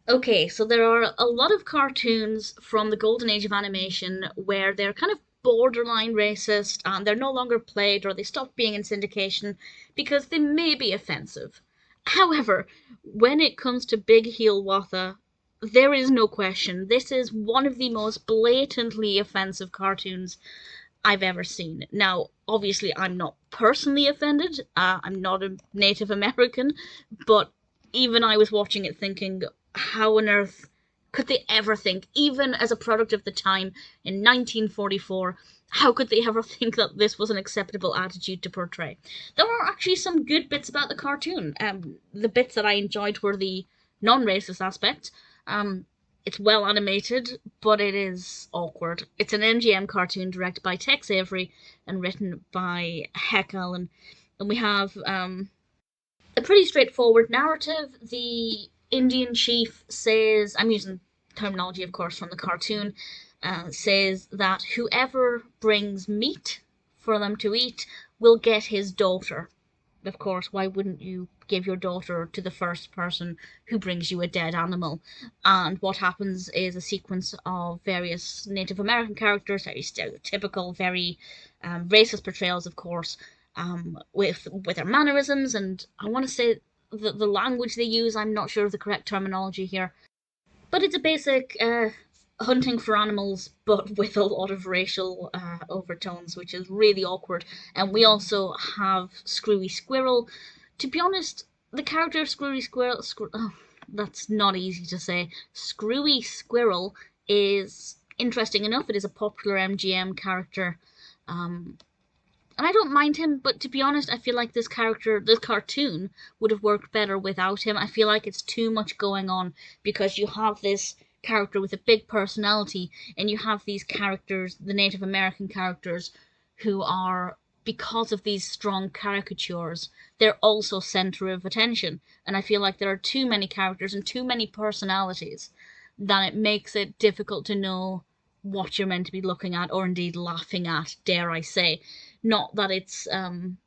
Okay, so there are a lot of cartoons from the golden age of animation where they're kind of borderline racist and they're no longer played or they stop being in syndication because they may be offensive. However, when it comes to Big Heel-Watha, there is no question. This is one of the most blatantly offensive cartoons I've ever seen. Now, obviously, I'm not personally offended. I'm not a Native American, but even I was watching it thinking, how on earth could they ever think, even as a product of the time in 1944, how could they ever think that this was an acceptable attitude to portray? There are actually some good bits about the cartoon. The bits that I enjoyed were the non-racist aspects. Um, it's well animated, but it is awkward. It's an MGM cartoon directed by Tex Avery and written by Heckel, and we have a pretty straightforward narrative. The Indian chief says, I'm using terminology, of course, from the cartoon, says that whoever brings meat for them to eat will get his daughter. Of course, why wouldn't you give your daughter to the first person who brings you a dead animal? And what happens is a sequence of various Native American characters, very stereotypical, very racist portrayals, of course, with their mannerisms, and I want to say the language they use. I'm not sure of the correct terminology here, but it's a basic hunting for animals, but with a lot of racial overtones, which is really awkward. And we also have Screwy Squirrel. To be honest, the character of Screwy Squirrel, oh, that's not easy to say. Screwy Squirrel is interesting enough. It is a popular MGM character. And I don't mind him, but to be honest, I feel like this character, this cartoon, would have worked better without him. I feel like it's too much going on because you have this character with a big personality, and you have these characters, the Native American characters, who are, because of these strong caricatures, they're also center of attention. And I feel like there are too many characters and too many personalities that it makes it difficult to know what you're meant to be looking at or indeed laughing at, dare I say. Not that it's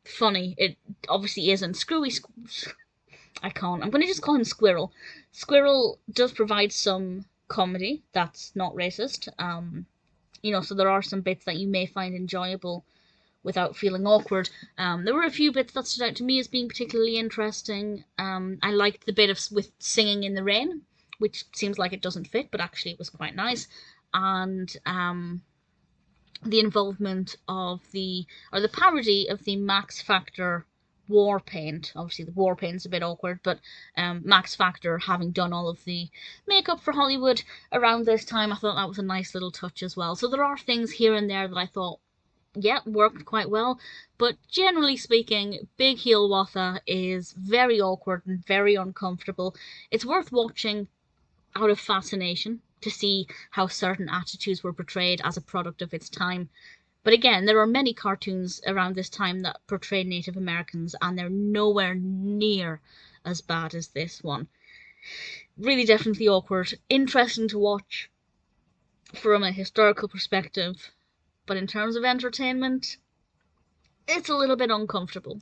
funny. It obviously isn't. I can't. I'm going to just call him Squirrel. Squirrel does provide some comedy that's not racist. So there are some bits that you may find enjoyable without feeling awkward. There were a few bits that stood out to me as being particularly interesting. I liked the bit of with singing in the rain, which seems like it doesn't fit, but actually it was quite nice. And the involvement of the parody of the Max Factor war paint. Obviously, the war paint's a bit awkward, but Max Factor having done all of the makeup for Hollywood around this time, I thought that was a nice little touch as well. So there are things here and there that I thought, yeah, worked quite well. But generally speaking, Big Heel-Watha is very awkward and very uncomfortable. It's worth watching out of fascination to see how certain attitudes were portrayed as a product of its time. But again, there are many cartoons around this time that portray Native Americans, and they're nowhere near as bad as this one. Really, definitely awkward. Interesting to watch from a historical perspective, but in terms of entertainment, it's a little bit uncomfortable.